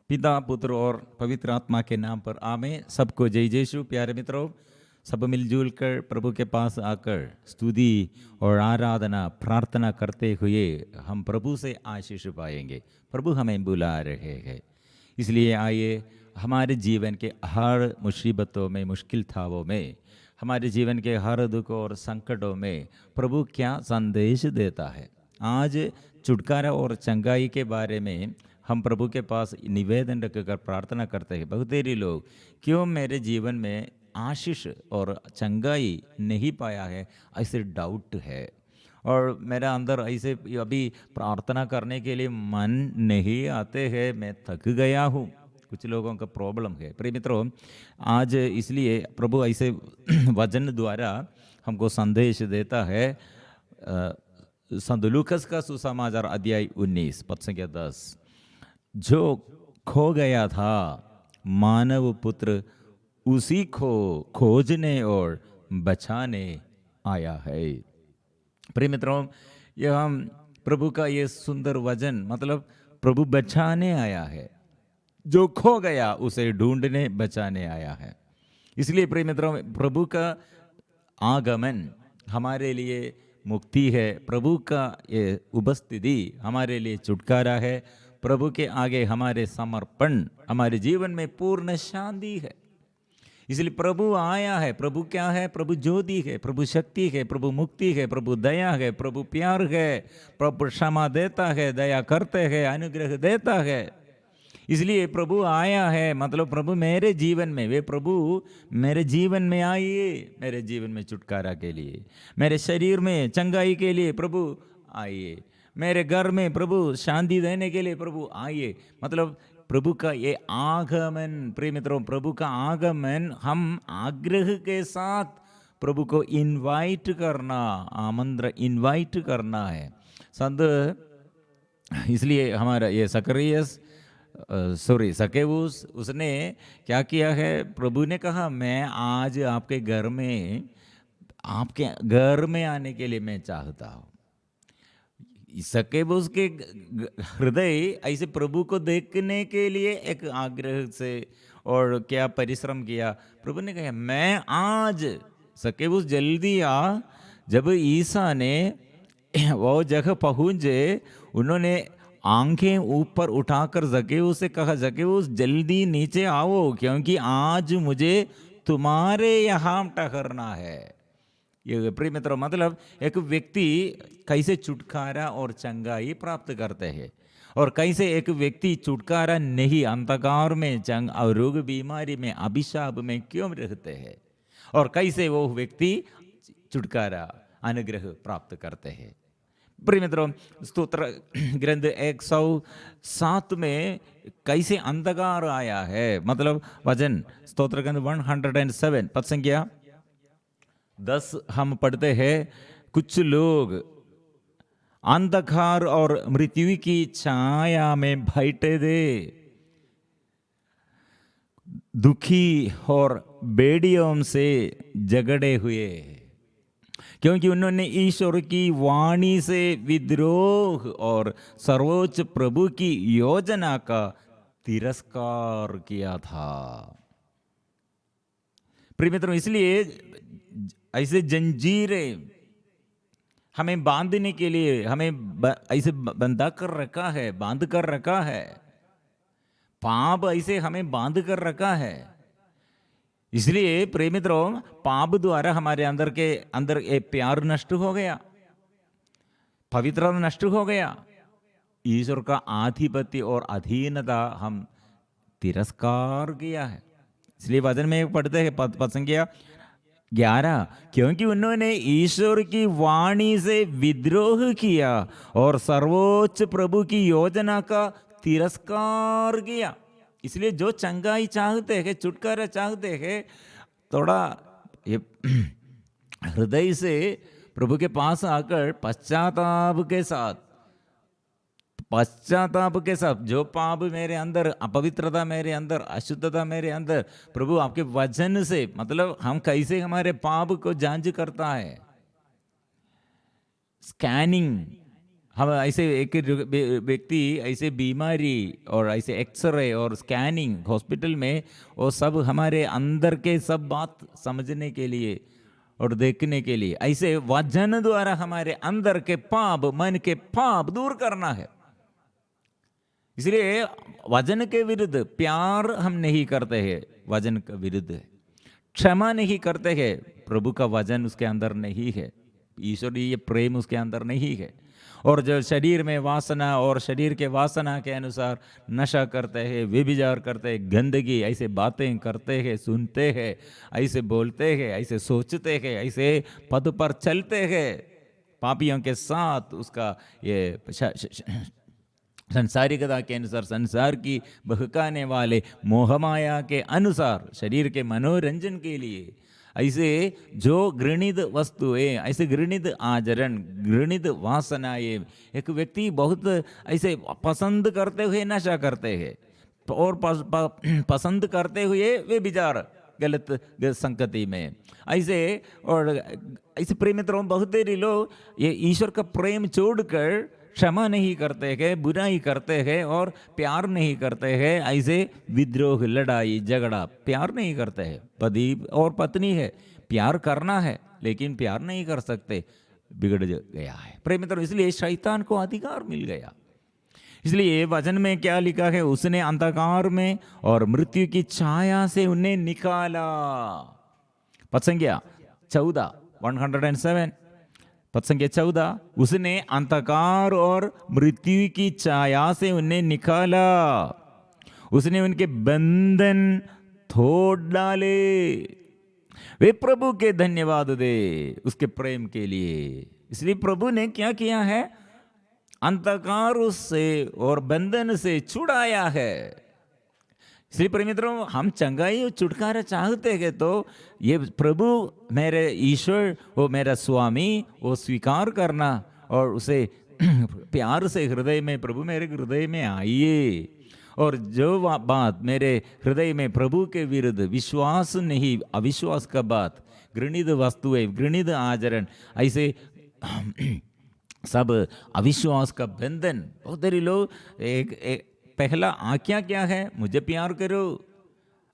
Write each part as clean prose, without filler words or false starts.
पिता, पुत्र और पवित्र आत्मा के नाम पर आमेन। सबको जय यीशु। प्यारे मित्रों, सब मिलजुल कर प्रभु के पास आकर स्तुति और आराधना प्रार्थना करते हुए हम प्रभु से आशीष पाएंगे। प्रभु हमें बुला रहे हैं, इसलिए आइए हमारे जीवन के हर मुसीबतों में, मुश्किल थावों में, हमारे जीवन के हर दुख और संकटों में प्रभु क्या संदेश देता है। आज छुटकारा और चंगाई के बारे में हम प्रभु के पास निवेदन रखकर प्रार्थना करते हैं। बहुत देरी लोग क्यों मेरे जीवन में आशीष और चंगाई नहीं पाया है, ऐसे डाउट है, और मेरा अंदर ऐसे अभी प्रार्थना करने के लिए मन नहीं आते हैं, मैं थक गया हूँ। कुछ लोगों का प्रॉब्लम है। प्रिय मित्रों, आज इसलिए प्रभु ऐसे वचन द्वारा हमको संदेश देता है। संत लूकस का सुसमाचार अध्याय 19 पद संख्या 10, जो खो गया था मानव पुत्र उसी को खोजने और बचाने आया है। प्रिय मित्रों, यह हम प्रभु का ये सुंदर वचन, मतलब प्रभु बचाने आया है, जो खो गया उसे ढूंढने बचाने आया है। इसलिए प्रिय मित्रों, प्रभु का आगमन हमारे लिए मुक्ति है, प्रभु का ये उपस्थिति हमारे लिए छुटकारा है, प्रभु के आगे हमारे समर्पण हमारे जीवन में पूर्ण शांति है। इसलिए प्रभु आया है। प्रभु क्या है? प्रभु ज्योति है, प्रभु शक्ति है, प्रभु मुक्ति है, प्रभु दया है, प्रभु प्यार है, प्रभु क्षमा देता है, दया करते हैं, अनुग्रह देता है। इसलिए प्रभु आया है, मतलब प्रभु मेरे जीवन में, वे प्रभु मेरे जीवन में आइए, मेरे जीवन में छुटकारा के लिए, मेरे शरीर में चंगाई के लिए प्रभु आइए, मेरे घर में प्रभु शांति देने के लिए प्रभु आइए। मतलब प्रभु का ये आगमन, प्रिय मित्रों, प्रभु का आगमन हम आग्रह के साथ प्रभु को इनवाइट करना, आमंत्रण इनवाइट करना है। संत इसलिए हमारा ये सकेवूस, उसने क्या किया है? प्रभु ने कहा मैं आज आपके घर में आने के लिए मैं चाहता हूँ। सकेबूस के हृदय ऐसे प्रभु को देखने के लिए एक आग्रह से और क्या परिश्रम किया। प्रभु ने कहा मैं आज, सकेबूस जल्दी आ। जब ईसा ने वो जगह पहुंचे, उन्होंने आंखें ऊपर उठाकर जकेऊस से कहा, जकेऊस जल्दी नीचे आओ, क्योंकि आज मुझे तुम्हारे यहाँ ठहरना है। ये प्रिय मित्रों, मतलब एक व्यक्ति कैसे छुटकारा और चंगाई प्राप्त करते हैं, और कैसे एक व्यक्ति छुटकारा नहीं, अंधकार में, जंग और रोग बीमारी में, अभिशाप में क्यों रहते हैं, और कैसे वो व्यक्ति छुटकारा अनुग्रह प्राप्त करते हैं। प्रिय मित्रों, स्तोत्र ग्रंथ 107 में कैसे अंधकार आया है, मतलब वचन स्तोत्र ग्रंथ 107 पद संख्या 10 हम पढ़ते हैं, कुछ लोग अंधकार और मृत्यु की छाया में बैठे थे, दुखी और बेड़ियों से झगड़े हुए, क्योंकि उन्होंने ईश्वर की वाणी से विद्रोह और सर्वोच्च प्रभु की योजना का तिरस्कार किया था। प्रिय मित्रों, इसलिए ऐसे जंजीरें हमें बांधने के लिए हमें ऐसे बंधा कर रखा है, बांध कर रखा है, पाप ऐसे हमें बांध कर रखा है। इसलिए प्रिय मित्रों, पाप द्वारा हमारे अंदर एक प्यार नष्ट हो गया, पवित्रता नष्ट हो गया, ईश्वर का आधिपत्य और अधीनता हम तिरस्कार किया है। इसलिए वचन में पढ़ते हैं पद संख्या 11, क्योंकि उन्होंने ईश्वर की वाणी से विद्रोह किया और सर्वोच्च प्रभु की योजना का तिरस्कार किया। इसलिए जो चंगाई चाहते हैं, छुटकारा चाहते हैं, थोड़ा ये हृदय से प्रभु के पास आकर पश्चाताप के साथ, जो पाप मेरे अंदर, अपवित्रता मेरे अंदर, अशुद्धता मेरे अंदर, प्रभु आपके वचन से, मतलब हम कैसे हमारे पाप को जांच करता है, स्कैनिंग हम ऐसे एक व्यक्ति ऐसे बीमारी और ऐसे एक्सरे और स्कैनिंग हॉस्पिटल में, वो सब हमारे अंदर के सब बात समझने के लिए और देखने के लिए, ऐसे वचन द्वारा हमारे अंदर के पाप, मन के पाप दूर करना है। इसलिए वचन के विरुद्ध प्यार हम नहीं करते हैं, वचन के विरुद्ध क्षमा नहीं करते हैं, प्रभु का वचन उसके अंदर नहीं है, ईश्वरीय प्रेम उसके अंदर नहीं है। और जो शरीर में वासना और शरीर के वासना के अनुसार नशा करते हैं, व्यभिचार करते हैं, गंदगी ऐसे बातें करते हैं, सुनते हैं, ऐसे बोलते हैं, ऐसे सोचते हैं, ऐसे पद पर चलते हैं, पापियों के साथ उसका ये संसारिकता के अनुसार, संसार की बहकाने वाले मोहमाया के अनुसार, शरीर के मनोरंजन के लिए ऐसे जो घृणित वस्तुएं, ऐसे घृणित आचरण, घृणित वासनाएं एक व्यक्ति बहुत ऐसे पसंद करते हुए नशा करते हैं और पसंद करते हुए वे विचार गलत संगति में ऐसे, और ऐसे प्रेम मित्रों बहुत देरी लोग ये ईश्वर का प्रेम छोड़कर क्षमा नहीं करते हैं, बुराई करते हैं और प्यार नहीं करते हैं, ऐसे विद्रोह, लड़ाई झगड़ा, प्यार नहीं करते हैं। पति और पत्नी है, प्यार करना है लेकिन प्यार नहीं कर सकते, बिगड़ गया है प्रेम मित्रों। इसलिए शैतान को अधिकार मिल गया। इसलिए वचन में क्या लिखा है, उसने अंधकार में और मृत्यु की छाया से उन्हें निकाला। पद संख्या 14 107 पद संख्या 14, उसने अंधकार और मृत्यु की छाया से उन्हें निकाला, उसने उनके बंधन तोड़ डाले। वे प्रभु के धन्यवाद दे उसके प्रेम के लिए। इसलिए प्रभु ने क्या किया है, अंधकार उससे और बंधन से छुड़ाया है। इसलिए प्रिय मित्रों, हम चंगाई और छुटकारा चाहते हैं तो ये प्रभु मेरे ईश्वर, वो मेरा स्वामी, वो स्वीकार करना और उसे प्यार से हृदय में, प्रभु मेरे हृदय में आइए। और जो बात मेरे हृदय में प्रभु के विरुद्ध विश्वास नहीं, अविश्वास का बात, घृणित वस्तुएं, घृणित आचरण, ऐसे सब अविश्वास का बंधन। बहुत देरी लोग एक पहला आज्ञा क्या है, मुझे प्यार करो,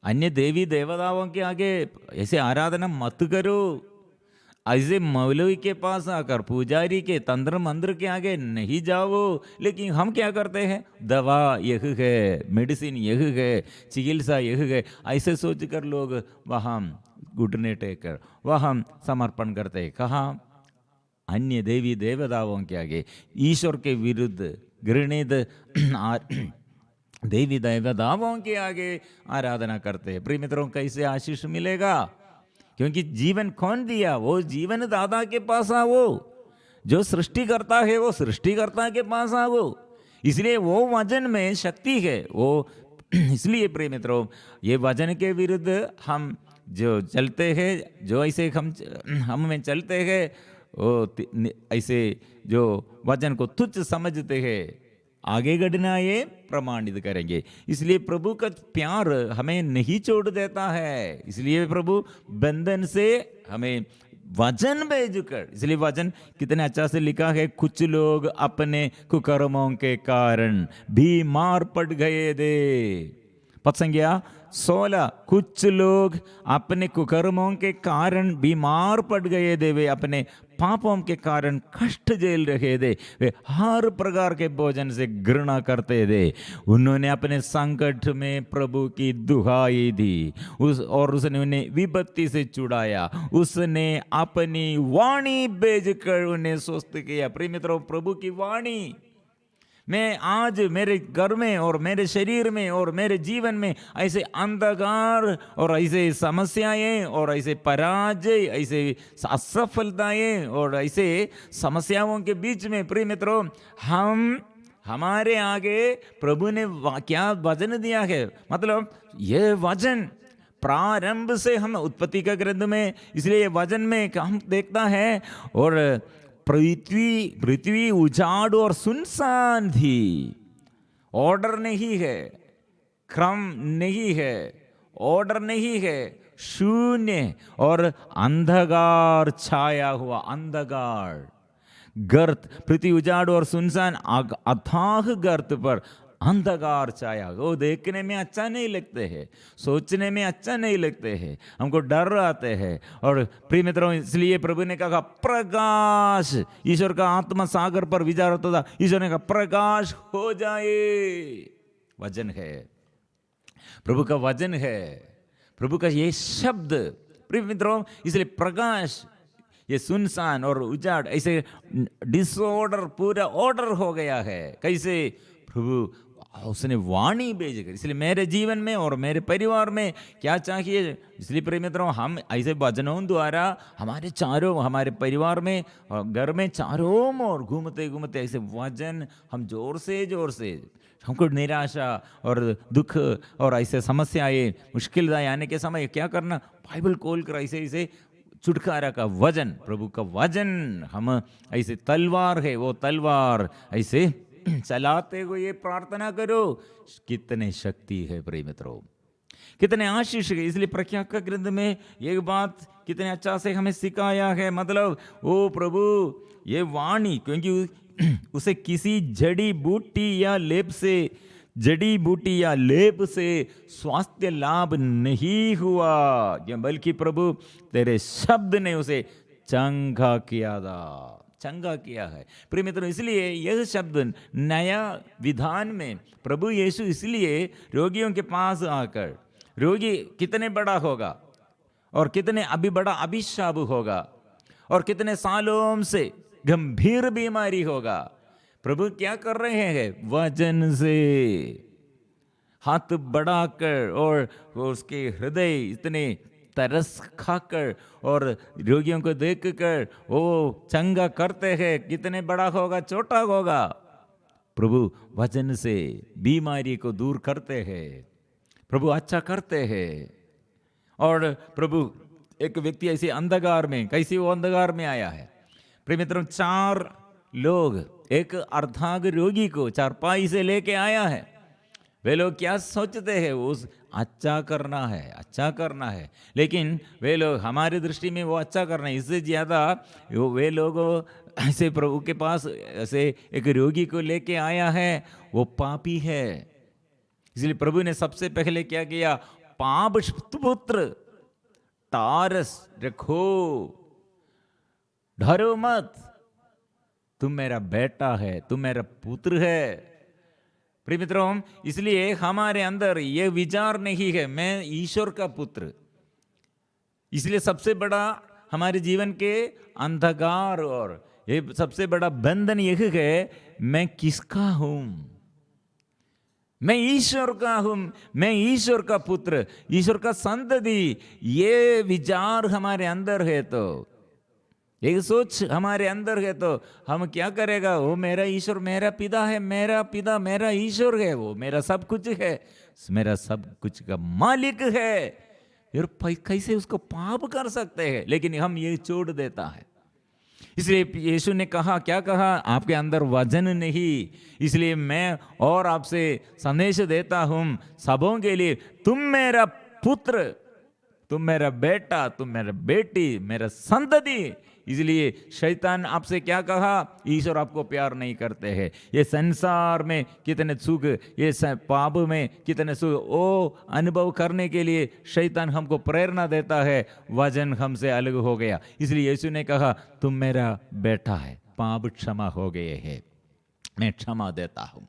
अन्य देवी देवताओं के आगे ऐसे आराधना मत करो, ऐसे मौलवी के पास आकर, पुजारी के तंत्र मंत्र के आगे नहीं जाओ। लेकिन हम क्या करते हैं, दवा यह है, मेडिसिन यह है, चिकित्सा यह है, ऐसे सोचकर लोग वहाँ घुटने टेक कर वहाँ समर्पण करते हैं। कहाँ, अन्य देवी देवताओं के आगे, ईश्वर के विरुद्ध घृणित देवी देवताओं के आगे आराधना करते हैं। प्रिय मित्रों, कैसे आशीष मिलेगा? क्योंकि जीवन कौन दिया, वो जीवन दाता के पास आओ। जो सृष्टि करता है वो सृष्टिकर्ता के पास आओ। इसलिए वो वचन में शक्ति है वो। इसलिए प्रिय मित्रों, ये वचन के विरुद्ध हम जो चलते हैं, जो ऐसे हम में चलते हैं, वो ऐसे जो वचन को तुच्छ समझते हैं, आगे बढ़ना ये प्रमाणित करेंगे। इसलिए प्रभु का प्यार हमें नहीं छोड़ देता है। इसलिए प्रभु बंधन से हमें वचन भेजकर, इसलिए वचन कितने अच्छा से लिखा है, कुछ लोग अपने कुकर्मों के कारण बीमार पड़ गए थे। पद संख्या 16, कुछ लोग अपने कुकर्मों के कारण बीमार पड़ गए थे, वे अपने पापों के कारण कष्ट झेल रहे थे, वे हर प्रकार के भोजन से घृणा करते थे। उन्होंने अपने संकट में प्रभु की दुहाई दी और उसने उन्हें विपत्ति से छुड़ाया। उसने अपनी वाणी भेजकर उन्हें स्वस्थ किया। प्रिय मित्रों, प्रभु की वाणी, मैं आज मेरे घर में और मेरे शरीर में और मेरे जीवन में ऐसे अंधकार और ऐसे समस्याएं और ऐसे पराजय, ऐसे असफलताएं और ऐसे समस्याओं के बीच में, प्रिय मित्रों, हमारे आगे प्रभु ने क्या वचन दिया है। मतलब ये वचन प्रारंभ से हम उत्पत्ति का ग्रंथ में, इसलिए वचन में हम देखता है, और पृथ्वी उजाड़ और सुनसान थी। ऑर्डर नहीं है, क्रम नहीं है, ऑर्डर नहीं है, शून्य और अंधकार छाया हुआ। अंधकार, गर्त, पृथ्वी उजाड़ और सुनसान अथाह गर्त पर अंधकार छाया। वो देखने में अच्छा नहीं लगते हैं, सोचने में अच्छा नहीं लगते हैं, हमको डर आते हैं। और प्रिय मित्रों, इसलिए प्रभु ने कहा प्रकाश, ईश्वर का आत्मा सागर पर विचार होता था, ईश्वर ने कहा प्रकाश हो जाए। वचन है, प्रभु का वचन है, प्रभु का ये शब्द। प्रिय मित्रों, इसलिए प्रकाश, ये सुनसान और उजाड़, ऐसे डिसऑर्डर पूरा ऑर्डर हो गया है। कैसे? प्रभु उसने वाणी भेजकर। इसलिए मेरे जीवन में और मेरे परिवार में क्या चाहिए? इसलिए प्रिय मित्रों, हम ऐसे वचनों द्वारा हमारे चारों, हमारे परिवार में, घर में चारों ओर घूमते घूमते ऐसे वचन हम जोर से हमको निराशा और दुख और ऐसे समस्याएं, मुश्किलें आने के समय क्या करना? बाइबल खोल कर ऐसे छुटकारा का वचन, प्रभु का वचन, हम ऐसे तलवार है, वो तलवार ऐसे चलाते हुए प्रार्थना करो। कितने शक्ति है प्रिय मित्रों, कितने आशीष है। इसलिए प्रख्यात ग्रंथ में एक बात कितने अच्छा से हमें सिखाया है, मतलब ओ प्रभु ये वाणी, क्योंकि उसे किसी जड़ी बूटी या लेप से स्वास्थ्य लाभ नहीं हुआ, बल्कि प्रभु तेरे शब्द ने उसे चंगा किया है। प्रिय मित्रों, इसलिए यह शब्द नया विधान में प्रभु यीशु इसलिए रोगियों के पास आकर, रोगी कितने बड़ा होगा और कितने बड़ा अभिशाप होगा और कितने सालों से गंभीर बीमारी होगा, प्रभु क्या कर रहे हैं? वचन से हाथ बढ़ाकर और उसके हृदय इतने तरस खाकर और रोगियों को देखकर वो चंगा करते हैं। कितने बड़ा होगा, छोटा होगा, प्रभु वचन से बीमारी को दूर करते हैं, प्रभु अच्छा करते हैं। और प्रभु, एक व्यक्ति ऐसे अंधकार में, कैसे वो अंधकार में आया है? प्रिय मित्रों, 4 लोग एक अर्धांग रोगी को चारपाई से लेके आया है। वे लोग क्या सोचते हैं? उस अच्छा करना है, लेकिन वे लोग, हमारी दृष्टि में वो अच्छा करना है, इससे ज़्यादा वे लोग ऐसे प्रभु के पास ऐसे एक रोगी को लेके आया है, वो पापी है। इसलिए प्रभु ने सबसे पहले क्या किया? पाप पुत्र टारस रखो, डरो मत, तुम मेरा बेटा है, तुम मेरा पुत्र है। प्रिय मित्रों, इसलिए हमारे अंदर यह विचार नहीं है मैं ईश्वर का पुत्र। इसलिए सबसे बड़ा हमारे जीवन के अंधकार और ये सबसे बड़ा बंधन यह है, मैं किसका हूं? मैं ईश्वर का हूं, मैं ईश्वर का पुत्र, ईश्वर का संतति। ये विचार हमारे अंदर है तो, एक सोच हमारे अंदर है तो हम क्या करेगा? वो मेरा ईश्वर मेरा पिता है, मेरा पिता मेरा ईश्वर है, वो मेरा सब कुछ है, मेरा सब कुछ का मालिक है। यार कैसे उसको पाप कर सकते हैं? लेकिन हम ये छोड़ देता है। इसलिए यीशु ने कहा, क्या कहा? आपके अंदर वजन नहीं। इसलिए मैं और आपसे संदेश देता हूं सबों के लिए, तुम मेरा पुत्र, तुम मेरा बेटा, तुम मेरा बेटी, मेरा संतति। इसलिए शैतान आपसे क्या कहा? ईश्वर आपको प्यार नहीं करते हैं, ये संसार में कितने सुख, ये पाप में कितने सुख, वो अनुभव करने के लिए शैतान हमको प्रेरणा देता है। वजन हमसे अलग हो गया, इसलिए यीशु ने कहा तुम मेरा बेटा है, पाप क्षमा हो गए हैं, मैं क्षमा देता हूँ।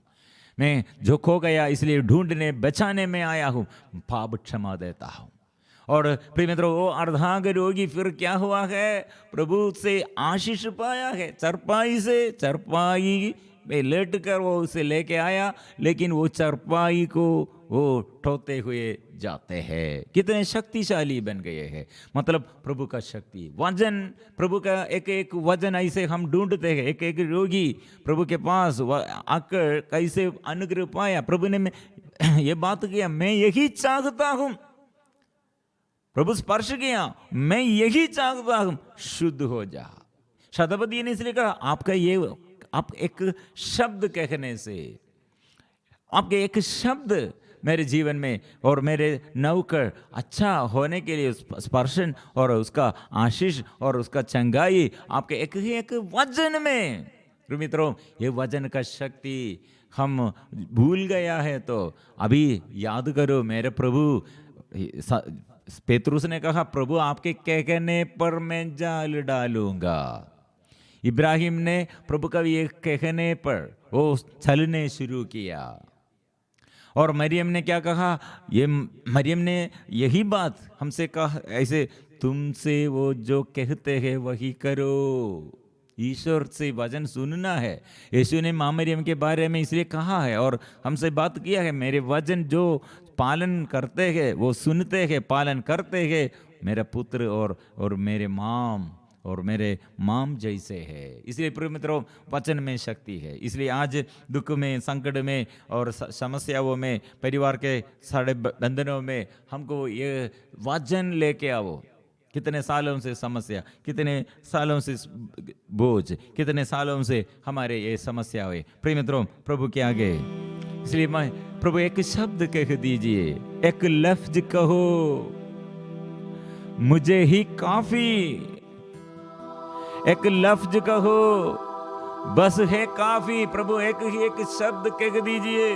मैं जो खो गया इसलिए ढूंढने बचाने में आया हूँ, पाप क्षमा देता हूँ। और प्रिय मित्रों, वो अर्धांग रोगी फिर क्या हुआ है? प्रभु से आशीष पाया है, चरपाई में लेट कर वो उसे लेके आया, लेकिन वो चरपाई को वो ठोते हुए जाते हैं। कितने शक्तिशाली बन गए हैं, मतलब प्रभु का शक्ति, वजन, प्रभु का एक एक वजन ऐसे हम ढूंढते हैं। एक एक रोगी प्रभु के पास आकर कैसे अनुग्रह पाया? प्रभु ने ये बात किया, मैं यही चाहता हूं, प्रभु स्पर्श किया, मैं यही चाहता हूं, शुद्ध हो जा। शतापति ने इसलिए कहा, आपका ये, आप एक शब्द कहने से, आपके एक शब्द मेरे जीवन में और मेरे नौकर अच्छा होने के लिए स्पर्शन और उसका आशीष और उसका चंगाई आपके एक ही एक वचन में। मित्रों, ये वचन का शक्ति हम भूल गया है तो अभी याद करो। मेरे प्रभु, पेतरुस ने कहा, प्रभु आपके कहने पर मैं जाल डालूंगा। इब्राहिम ने प्रभु का ये कहने पर वो चलने शुरू किया। और मरियम ने क्या कहा? ये मरियम ने यही बात हमसे कहा, ऐसे तुमसे वो जो कहते हैं वही करो। ईश्वर से वचन सुनना है। यीशु ने माँ मरियम के बारे में इसलिए कहा है और हमसे बात किया है, मेरे वचन जो पालन करते हैं, वो सुनते हैं, पालन करते हैं, मेरा पुत्र और मेरे माम और मेरे माम जैसे है। इसलिए प्रिय मित्रों, वचन में शक्ति है। इसलिए आज दुख में, संकट में और समस्याओं में, परिवार के सारे बंधनों में हमको ये वचन लेके आओ। कितने सालों से समस्या, कितने सालों से बोझ, कितने सालों से हमारे ये समस्या हुए। प्रिय मित्रों, प्रभु के आगे इसलिए मैं प्रभु एक शब्द कह दीजिए, एक लफ्ज कहो, मुझे ही काफी। एक लफ्ज कहो, बस है काफी। प्रभु एक ही एक शब्द कह दीजिए,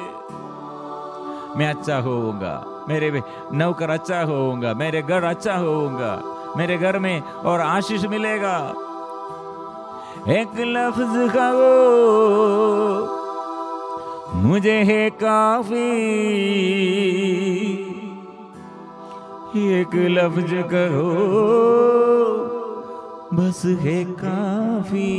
मैं अच्छा होऊंगा, मेरे नौकर अच्छा होऊंगा, मेरे घर अच्छा होऊंगा, मेरे घर में और आशीष मिलेगा। एक लफ्ज कहो, मुझे है काफी। एक लफ्ज कहो, बस है काफी।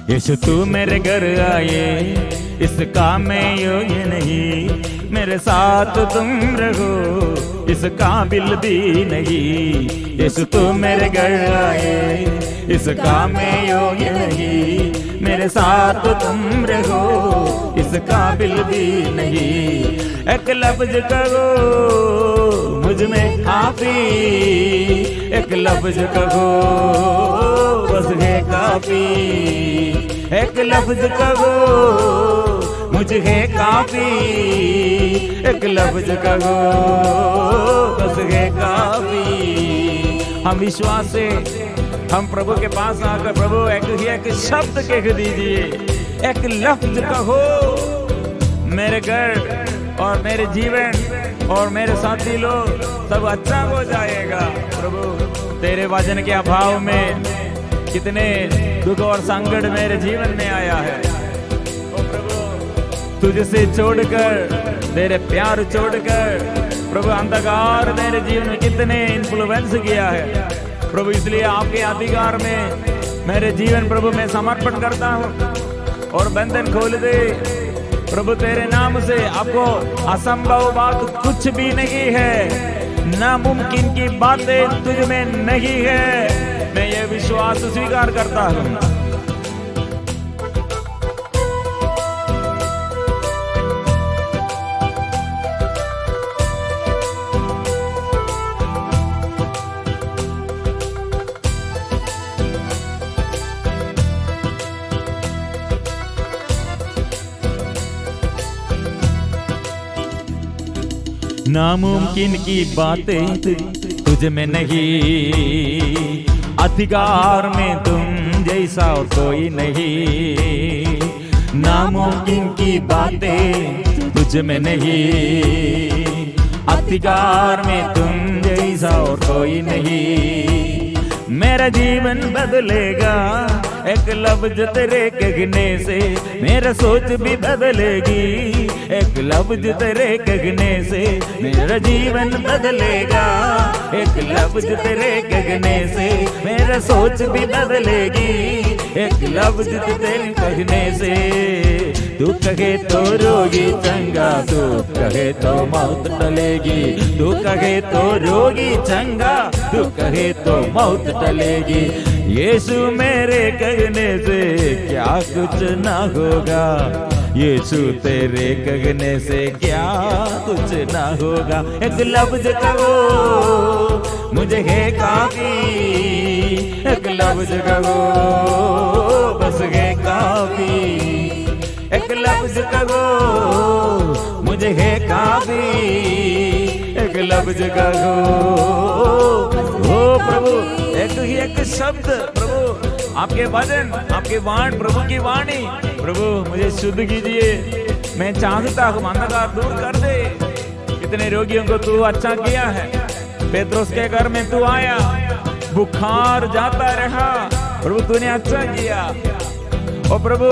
यीशु तू मेरे घर आए, इसका मैं योग्य नहीं, मेरे साथ तुम रहो, इस काबिल भी नहीं। यीशु तू मेरे घर आए, इसका मैं योग्य नहीं, मेरे साथ तुम रहो, इस काबिल भी नहीं। एक लफ्ज कहो, मुझ में काफी। एक लफ्ज कहो, बस है काफी। एक लफ्ज कहो, मुझे है काफी। एक लफ्ज कहो, बस है काफी। हम विश्वास से हम प्रभु के पास आकर, प्रभु एक ही एक शब्द कह दीजिए, एक लफ्ज कहो, मेरे घर और मेरे जीवन और मेरे साथी लोग सब अच्छा हो जाएगा। प्रभु तेरे वचन के अभाव में कितने दुख और संकट मेरे जीवन में आया है। ओ प्रभु, तुझसे छोड़कर, तेरे प्यार छोड़कर, प्रभु अंधकार मेरे जीवन में कितने इन्फ्लुएंस किया है। प्रभु इसलिए आपके अधिकार में मेरे जीवन प्रभु मैं समर्पण करता हूँ और बंधन खोल दे। प्रभु तेरे नाम से आपको असंभव बात कुछ भी नहीं है, नामुमकिन की बातें तुझ में नहीं है। मैं ये विश्वास स्वीकार करता हूँ। नामुमकिन की बातें तुझ में नहीं, अधिकार में तुम जैसा और कोई नहीं। नामुमकिन की बातें तुझ में नहीं, अधिकार में तुम जैसा और कोई नहीं। मेरा जीवन बदलेगा एक लफ्ज तेरे कहने से, मेरा सोच भी बदलेगी एक लफ्ज तेरे कहने से। मेरा जीवन बदलेगा एक लफ्ज तेरे कहने से, मेरा सोच भी बदलेगी एक लफ्ज तेरे कहने से। तू कहे तो रोगी चंगा, तू कहे तो मौत टलेगी। तू कहे तो रोगी चंगा, तू कहे तो मौत टलेगी। यीशु मेरे कहने से क्या कुछ ना होगा, यीशु तेरे कहने से क्या कुछ ना होगा। एक लफ्ज कहो मुझे है काफी, एक लफ्ज कहो बस है काफी, एक लफ्ज कहो मुझे है काफी, एक लफ्ज कहो ओ प्रभु, एक ही एक शब्द प्रभु, आपके वचन, आपके वाणी, प्रभु की वाणी, प्रभु मुझे शुद्ध कीजिए। मैं चाहता हूँ अंधकार दूर कर दे। कितने रोगियों को तू अच्छा किया है। पेत्रोस के घर में तू आया, बुखार जाता रहा, प्रभु तूने अच्छा किया। ओ प्रभु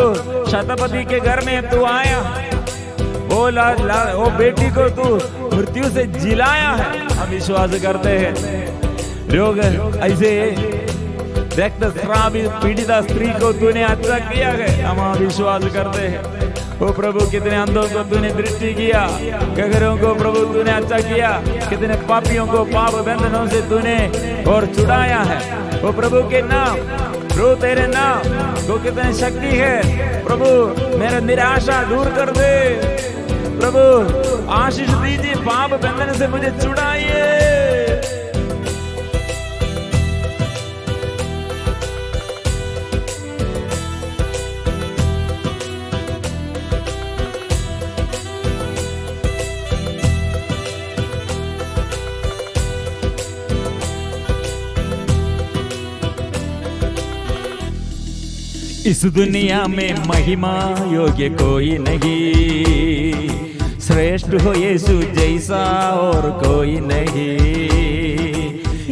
शतपति के घर में तू आया, वो बेटी को तू मृत्यु से जिलाया है। हम विश्वास करते हैं रोग ऐसे रक्तस्राव पीड़िता स्त्री को तूने अच्छा किया है, हम विश्वास करते हैं। ओ प्रभु कितने अंधों को तूने दृष्टि किया, गहरों को प्रभु तूने अच्छा किया, कितने पापियों को पाप बंधनों से तूने और छुड़ाया है। ओ प्रभु के नाम, प्रभु तेरे नाम को कितनी शक्ति है। प्रभु मेरा निराशा दूर कर दे, प्रभु आशीष दीजिए, पाप बंधन से मुझे छुड़ाइए। इस दुनिया में महिमा योग्य कोई नहीं, श्रेष्ठ हो यीशु जैसा और कोई नहीं।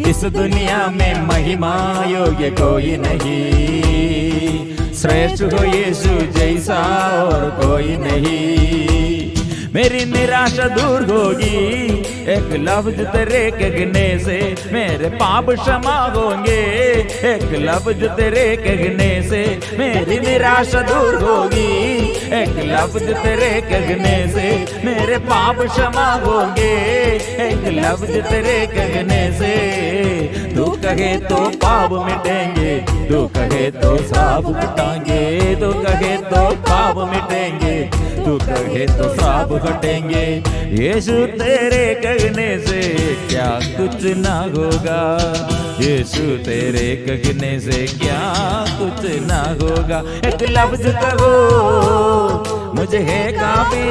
इस दुनिया में महिमा योग्य कोई नहीं, श्रेष्ठ हो यीशु जैसा और कोई नहीं। मेरी निराशा दूर होगी, एक लफ्ज तेरे कहने से मेरे पाप क्षमा होंगे। एक लफ्ज तेरे कहने से मेरी निराशा दूर होगी, एक लफ्ज तेरे कहने से मेरे पाप क्षमा होंगे। एक लफ्ज तेरे कहने से तू कहे तो पाप मिटेंगे, तू कहे तो श्राप मिटाएंगे, तू कहे तो पाप मिटेंगे, तू कहे तो श्राप हटेंगे। यीशु तेरे कहने से क्या कुछ ना होगा, यीशु तेरे कहने से क्या कुछ ना होगा। एक लफ्ज कहो मुझे है काफी,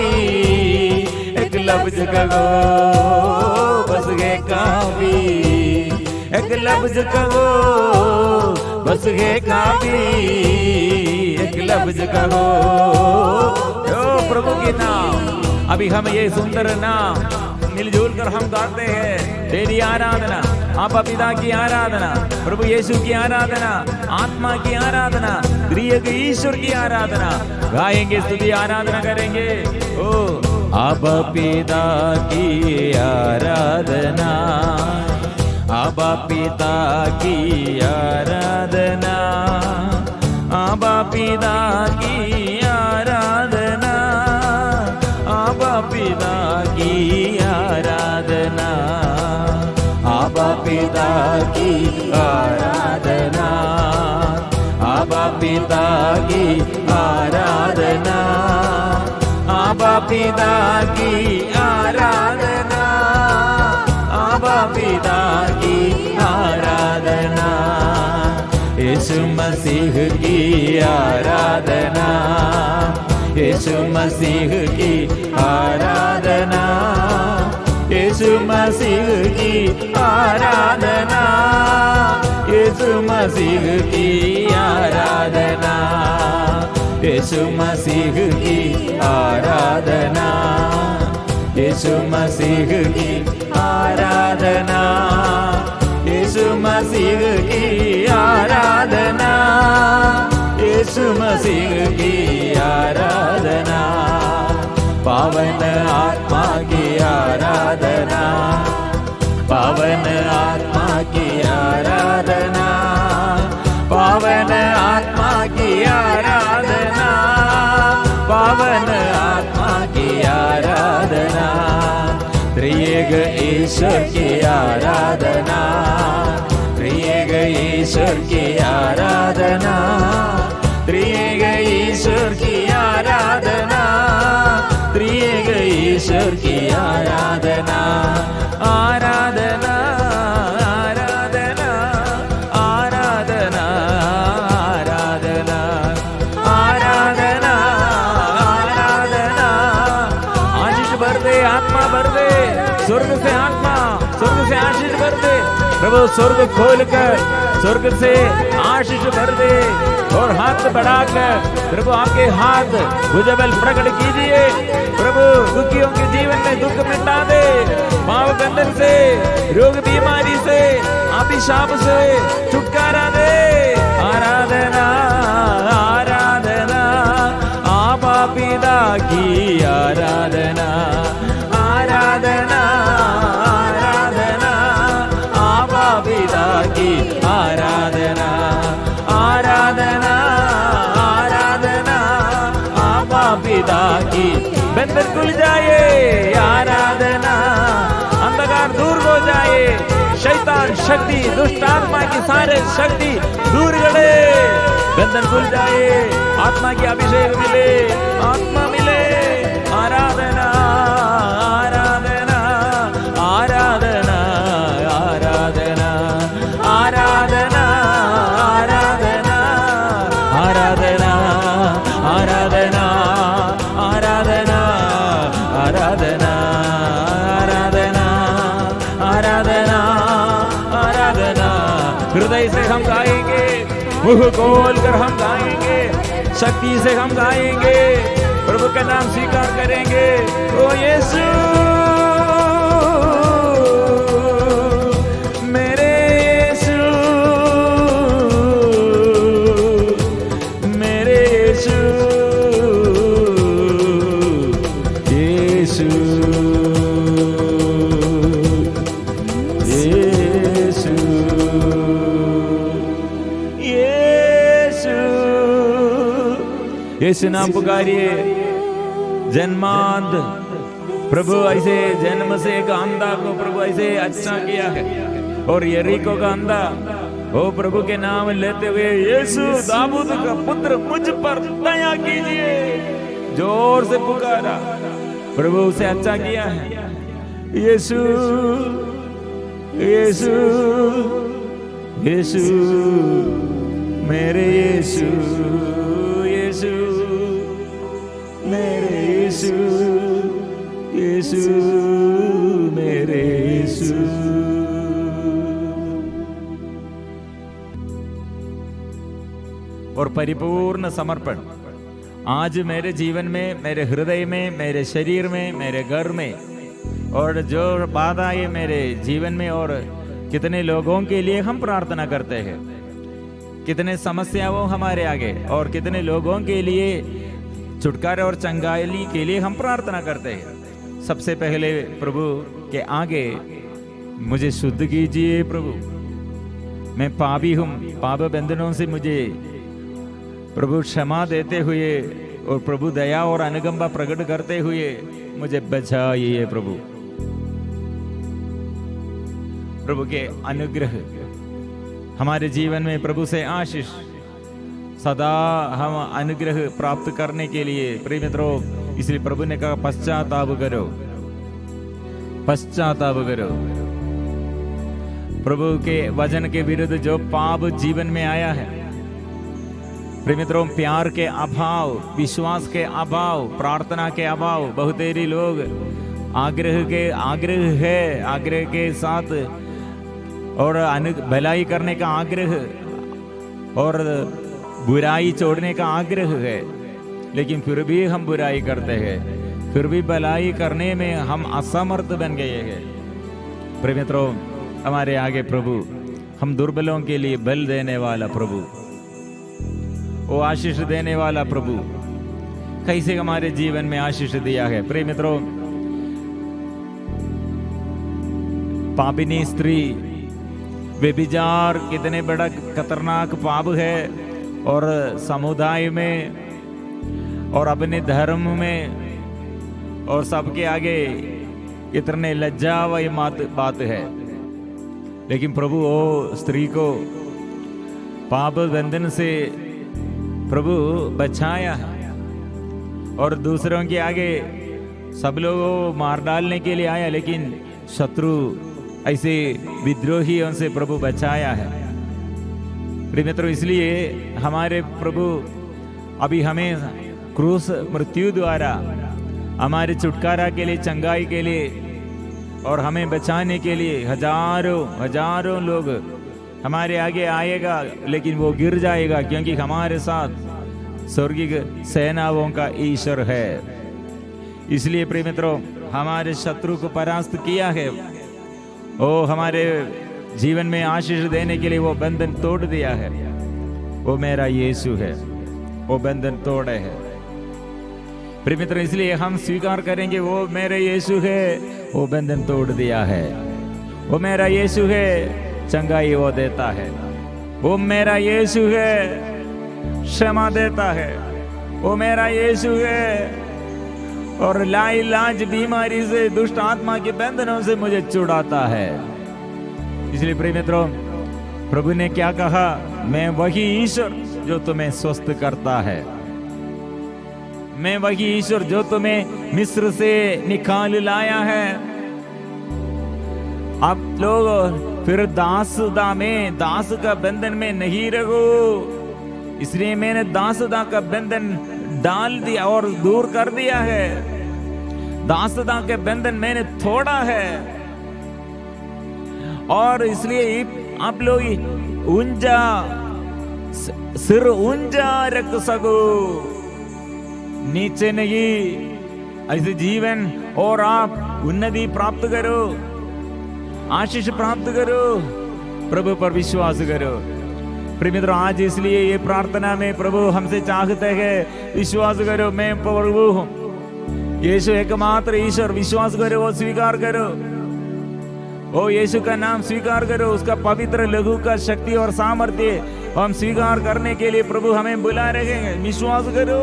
एक लफ्ज कहो बस है काफी, एक लफ्ज कहो बस है काफी, एक लफ्ज कहो प्रभु के नाम। अभी हम ये सुंदर नाम मिलजुल कर हम गाते हैं। तेरी आराधना, आपा पिता की आराधना, प्रभु यीशु की आराधना, आत्मा की आराधना, त्रिएक ईश्वर की आराधना गाएंगे, स्तुति आराधना करेंगे। ओ आपा पिता की आराधना, आपा पिता की आराधना, आपा पिता की आराधना, आपा पिता की आराधना, आपा पिता की आराधना, आपा पिता की आराधना, आपा पिता की आराधना, आपा पिता की आराधना, यीशु मसीह की आराधना, यीशु मसीह की आराधना, यीशु मसीह की आराधना, यीशु मसीह की आराधना, यीशु मसीह की आराधना, यीशु मसीह की आराधना, यीशु मसीह की आराधना, यीशु मसीह की आराधना, पावन आत्मा की आराधना, पावन आत्मा की आराधना, पावन आत्मा की आराधना, पावन आत्मा की आराधना, त्रिएक ईश्वर की आराधना, त्रिएक ईश्वर की आराधना, त्रिएक ईश्वर की आराधना, त्रिएक ईश्वर की आराधना, आराधना आराधना आराधना आराधना आराधना आराधना। आशीष भर दे, आत्मा भर दे, स्वर्ग से आत्मा, स्वर्ग से आशीष भर दे प्रभु। स्वर्ग खोल कर स्वर्ग से आशीष भर दे और हाथ बढ़ाकर प्रभु आपके हाथ भुजबल प्रकट कीजिए प्रभु। दुखियों के जीवन में दुख मिटा दे, पाप बंधन से, रोग बीमारी से, अभिशाप से छुटकारा दे। आराधना आराधना आपा पिता की आराधना, आराधना आराधना आपा पिता की आराधना, आराधना आराधना आपा पिता की। बंधन खुल जाए, आराधना अंधकार दूर हो जाए, शैतान शक्ति, दुष्ट आत्मा की सारे शक्ति दूर गड़े, बंधन खुल जाए, आत्मा की अभिषेक मिले, आत्मा मिले। आराधना आराधना आराधना आराधना आराधना आराधना आराधना आराधना आराधना आराधना आराधना आराधना आराधना। हृदय से हम गाएंगे, मुंह खोल कर हम गाएंगे, शक्ति से हम गाएंगे, प्रभु का नाम स्वीकार करेंगे। ओ यीशु मेरे यीशु, मेरे यीशु, यीशु यीशु यीशु। यीशु नाम पुकारिए। जन्मांत प्रभु ऐसे जन्म से एक अंधा को प्रभु ऐसे अच्छा किया है, और यरीको का अंधा ओ प्रभु के नाम लेते हुए, यीशु दाऊद का पुत्र मुझ पर दया कीजिए, जोर से पुकारा, प्रभु उसे अच्छा किया है। यीशु यीशु यीशु मेरे यीशु, यीशु मेरे यीशु, यीशु मेरे यीशु। और परिपूर्ण समर्पण आज मेरे जीवन में, मेरे हृदय में, मेरे शरीर में, मेरे घर में, और जो बाधा है मेरे जीवन में, और कितने लोगों के लिए हम प्रार्थना करते हैं, कितने समस्याओं हमारे आगे, और कितने लोगों के लिए छुटकारे और चंगाई के लिए हम प्रार्थना करते हैं। सबसे पहले प्रभु के आगे मुझे शुद्ध कीजिए प्रभु, मैं पापी हूँ, पाप बंधनों से मुझे प्रभु क्षमा देते हुए, और प्रभु दया और अनुकंपा प्रकट करते हुए मुझे बचाइए प्रभु। प्रभु के अनुग्रह हमारे जीवन में, प्रभु से आशीष सदा हम अनुग्रह प्राप्त करने के लिए प्रिय मित्रों, इसलिए प्रभु ने कहा पश्चाताप करो, पश्चाताप करो। प्रभु के वचन के विरुद्ध जो पाप जीवन में आया है, प्रिय मित्रों, प्यार के अभाव, विश्वास के अभाव, प्रार्थना के अभाव, बहुतेरी लोग आग्रह के साथ और भलाई करने का आग्रह और बुराई छोड़ने का आग्रह है, लेकिन फिर भी हम बुराई करते हैं, फिर भी भलाई करने में हम असमर्थ बन गए हैं। प्रिय मित्रों, हमारे आगे प्रभु, हम दुर्बलों के लिए बल देने वाला प्रभु, वो आशीष देने वाला प्रभु कैसे हमारे जीवन में आशीष दिया है। प्रिय मित्रों, पापिनी स्त्री, व्यभिचार कितने बड़ा खतरनाक पाप है, और समुदाय में और अपने धर्म में और सबके आगे इतने लज्जा वाली बात है। लेकिन प्रभु वो स्त्री को पाप बंधन से प्रभु बचाया है, और दूसरों के आगे सब लोगों को मार डालने के लिए आया, लेकिन शत्रु ऐसे विद्रोहियों से प्रभु बचाया है। प्रिय मित्रों, इसलिए हमारे प्रभु अभी हमें क्रूस मृत्यु द्वारा हमारे छुटकारा के लिए, चंगाई के लिए और हमें बचाने के लिए हजारों लोग हमारे आगे आएगा, लेकिन वो गिर जाएगा, क्योंकि हमारे साथ स्वर्गीय सेनाओं का ईश्वर है। इसलिए प्रिय मित्रों, हमारे शत्रु को परास्त किया है, वो हमारे जीवन में आशीष देने के लिए वो बंधन तोड़ दिया है। वो मेरा यीशु है, वो बंधन तोड़े है। प्रिय मित्रों, इसलिए हम स्वीकार करेंगे, वो मेरे यीशु है, वो बंधन तोड़ दिया है। वो मेरा यीशु है, चंगाई वो देता है। वो मेरा यीशु है, क्षमा देता है। वो मेरा यीशु है, और लाइलाज बीमारी से, दुष्ट आत्मा के बंधनों से मुझे छुड़ाता है। इसलिए प्रिय मित्रों, प्रभु ने क्या कहा? मैं वही ईश्वर जो तुम्हें स्वस्थ करता है। मैं वही ईश्वर जो तुम्हें मिस्र से निकाल लाया है। आप लोग फिर दास का बंधन में नहीं रहो। इसलिए मैंने दासदा का बंधन डाल दिया और दूर कर दिया है। दासदा के बंधन मैंने तोड़ा है, और इसलिए आप लोग सिर ऊंचा रख सको, नीचे नहीं। ऐसे जीवन और आप उन्नति प्राप्त करो, आशीष प्राप्त करो, प्रभु पर विश्वास करो। प्रिय मित्रों, आज इसलिए ये प्रार्थना में प्रभु हमसे चाहते हैं, विश्वास करो मैं प्रभु हूं, यीशु एकमात्र ईश्वर। विश्वास करो, वो स्वीकार करो, ओ यीशु का नाम स्वीकार करो, उसका पवित्र लघु का शक्ति और सामर्थ्य हम स्वीकार करने के लिए प्रभु हमें बुला रहे हैं। विश्वास करो।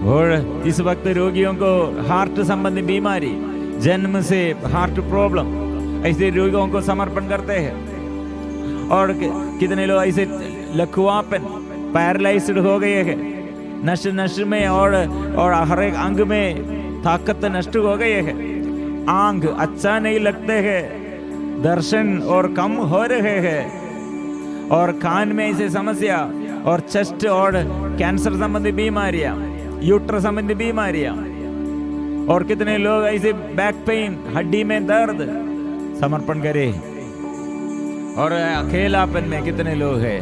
और इस वक्त रोगियों को हार्ट संबंधी बीमारी, जन्म से हार्ट प्रॉब्लम, ऐसे रोगियों को समर्पण करते हैं। और कितने लोग ऐसे लकवापन, पैरालाइज्ड हो गए हैं, नष्ट में और हर एक अंग में ताकत नष्ट हो गए है। आंख अच्छा नहीं लगते हैं, दर्शन और कम हो रहे हैं, और कान में ऐसे समस्या, और चेस्ट और कैंसर संबंधी बीमारियां, यूट्रस संबंधी बीमारियां, और कितने लोग ऐसे बैक पेन, हड्डी में दर्द, समर्पण करे। और अकेलापन में कितने लोग हैं,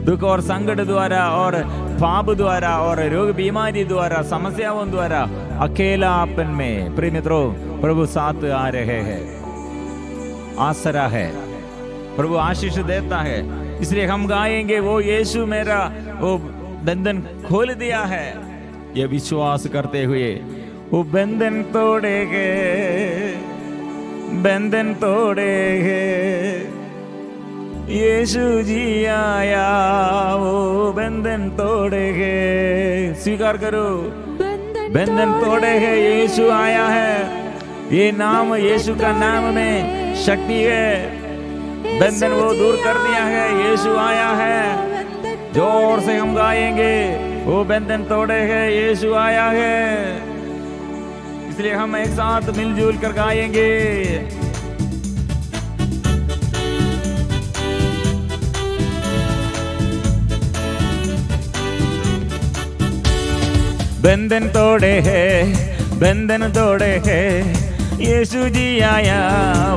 दुख और संकट द्वारा और पाप द्वारा और रोग बीमारी द्वारा, समस्याओं द्वारा अकेलापन में। प्रिय मित्रों, प्रभु साथ आ रहे हैं, आसरा है, प्रभु आशीष देता है। इसलिए हम गाएंगे, वो यीशु मेरा वो बंधन खोल दिया है, ये विश्वास करते हुए। वो बंधन तोड़ेगे, बंधन तोड़ेगे, यीशु जी आया, वो बंधन तोड़ेगे। स्वीकार करो, बंधन तोड़ेगे, यीशु आया है। ये नाम, यीशु का नाम में शक्ति है। बंधन वो दूर कर दिया है, यीशु आया है। जोर से हम गाएंगे, वो बंधन तोड़ेगे, यीशु आया है। इसलिए हम एक साथ मिलजुल कर गाएंगे। बंधन तोड़े है, बंधन तोड़े है, यीशु जी आया,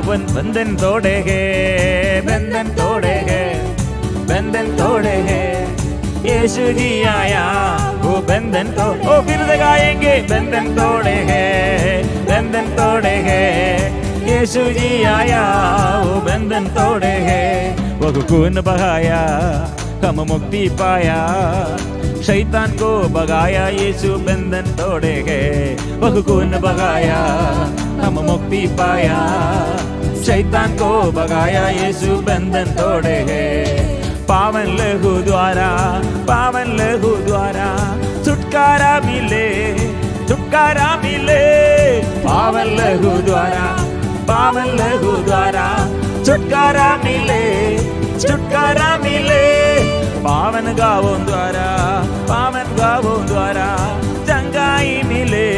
बंधन तोड़े है, बंधन तोड़े है, बंधन तोड़े है, यीशु जी आया, वो बंधन तोड़े। ओ फिर से गाएंगे, बंधन तोड़े है, बंधन तोड़े है, यीशु जी आया, वो बंधन तोड़े है। वो खून बहाया, हम मुक्ति पाया, शैतान को भगाया, यीशु बंधन तोड़े गए। वह खून बहाया, हम मुक्ति पाया, शैतान को भगाया, यीशु बंधन तोड़े गए। पावन लहू द्वारा, पावन लहू द्वारा छुटकारा मिले, छुटकारा मिले। पावन लहू द्वारा, पावन लहू द्वारा छुटकारा मिले, छुटकारा छुटकारा मिले। पावन गावों द्वारा चंगाई मिले,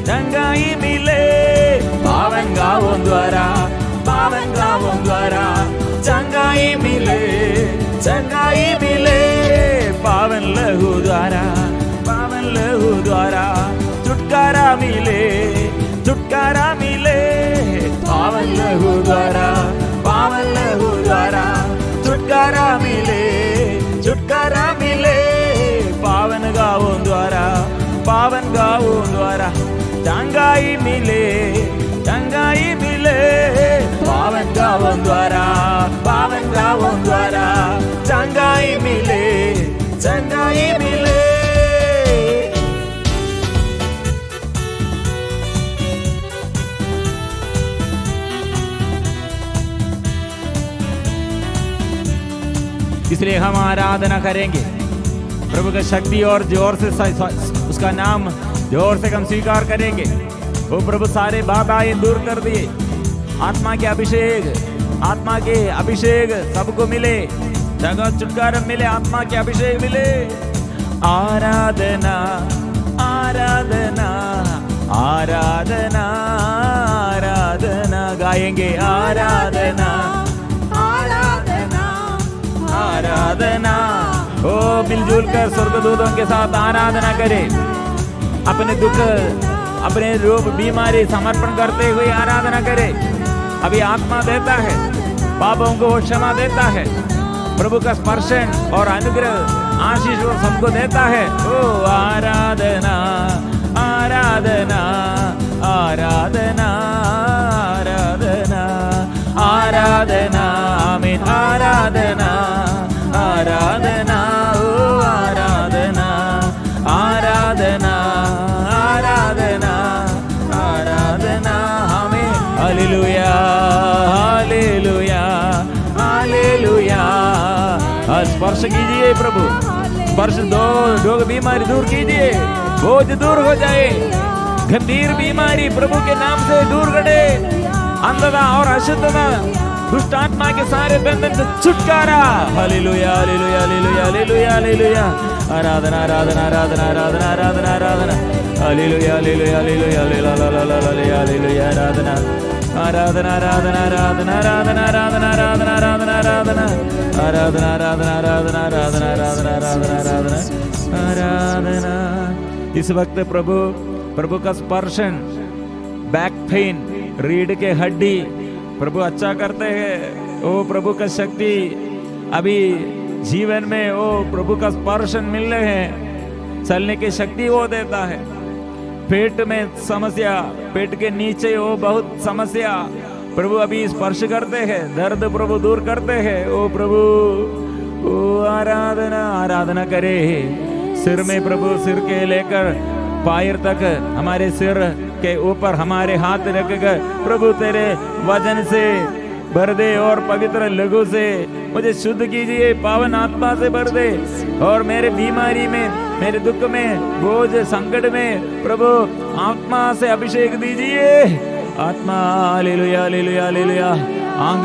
चंगाई मिले। पावन गावों द्वारा चंगाई मिले, चंगाई मिले। पावन लहू द्वारा छुटकारा मिले, छुटकारा मिले। पावन लहू द्वारा छुटकारा मिले, छुटकारा मिले। पावन गावों द्वारा चंगाई मिले, चंगाई मिले। पावन गावों द्वारा चंगाई मिले, चंगाई मिले। इसलिए हम आराधना करेंगे प्रभु का शक्ति और जोर से उसका नाम जोर से हम स्वीकार करेंगे। वो प्रभु सारे बाधाएं दूर कर दिए। आत्मा के अभिषेक सबको मिले, जगह छुटकारा मिले, आत्मा के अभिषेक मिले। आराधना आराधना आराधना आराधना गाएंगे। आराधना आराधना। ओ मिलजुल कर स्वर्गदूतों के साथ आराधना करें। अपने दुख, अपने रोग, बीमारी समर्पण करते हुए आराधना करें। अभी आत्मा देता है, पापों को क्षमा देता है। प्रभु का स्पर्शन और अनुग्रह, आशीष वो सबको देता है। ओ आराधना आराधना आराधना आराधना आराधना। आमीन। आराधना आराधना ओ आराधना आराधना आराधना आराधना। आमीन। Hallelujah hallelujah hallelujah. स्पर्श कीजिए प्रभु, स्पर्श रोग बीमारी दूर कीजिए, बोझ दूर हो जाए। गंभीर बीमारी प्रभु के नाम से दूर करे। अंधता और अशुद्धता, दुष्ट आत्मा के सारे बंधन से छुटकारा। Hallelujah hallelujah hallelujah hallelujah hallelujah. आराधना आराधना आराधना आराधना आराधना आराधना। Hallelujah hallelujah hallelujah hallelujah hallelujah. आराधना आराधना आराधना आराधना आराधना आराधना आराधना आराधना आराधना आराधना आराधना आराधना आराधना आराधना आराधना आराधना आराधना। इस वक्त प्रभु का स्पर्शन, बैक पेन, रीढ़ के हड्डी प्रभु अच्छा करते हैं। ओ प्रभु का शक्ति अभी जीवन में, ओ प्रभु का स्पर्शन मिल रहे हैं। चलने की शक्ति वो देता है। पेट में समस्या, पेट के नीचे वो बहुत समस्या प्रभु अभी स्पर्श करते हैं। दर्द प्रभु दूर करते हैं। ओ प्रभु ओ आराधना आराधना करे। सिर में प्रभु, सिर के लेकर पैर तक, हमारे सिर के ऊपर हमारे हाथ रखकर प्रभु तेरे वजन से भर दे और पवित्र लहू से मुझे शुद्ध कीजिए। पावन आत्मा से भर दे और मेरे बीमारी में, मेरे दुख में, बोझ संकट में प्रभु आत्मा से अभिषेक दीजिए। आत्मा हालेलुया हालेलुया हालेलुया। आंग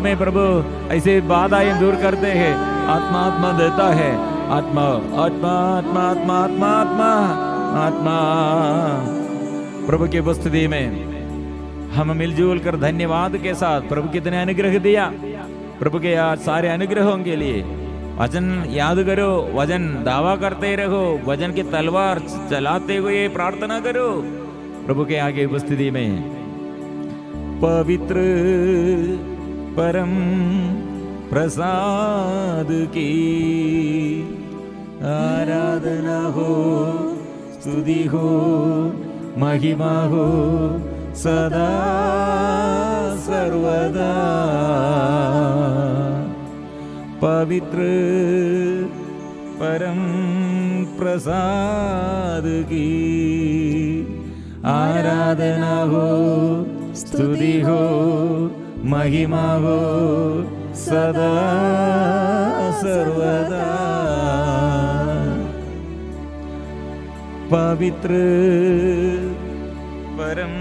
में प्रभु ऐसे बाधाएं दूर करते हैं। आत्मा देता है। आत्मा आत्मा आत्मा आत्मा आत्मा आत्मा आत्मा। प्रभु की उपस्थिति में हम मिलजुल कर धन्यवाद के साथ प्रभु कितने अनुग्रह दिया। प्रभु के आज सारे अनुग्रहों के लिए वचन याद करो, वचन दावा करते रहो, वचन की तलवार चलाते हुए प्रार्थना करो। प्रभु के आगे उपस्थिति में पवित्र परम प्रसाद की आराधना हो, स्तुति हो, महिमा हो सदा सर्वदा। पवित्र परम प्रसाद की आराधना हो, स्तुति हो, महिमा हो सदा सर्वदा। पवित्र परम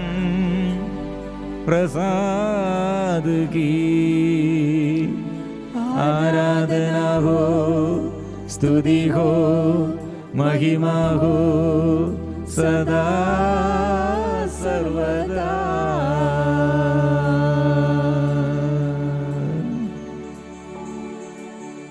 प्रसाद की आराधना हो, स्तुति हो, महिमा हो सदा सर्वदा।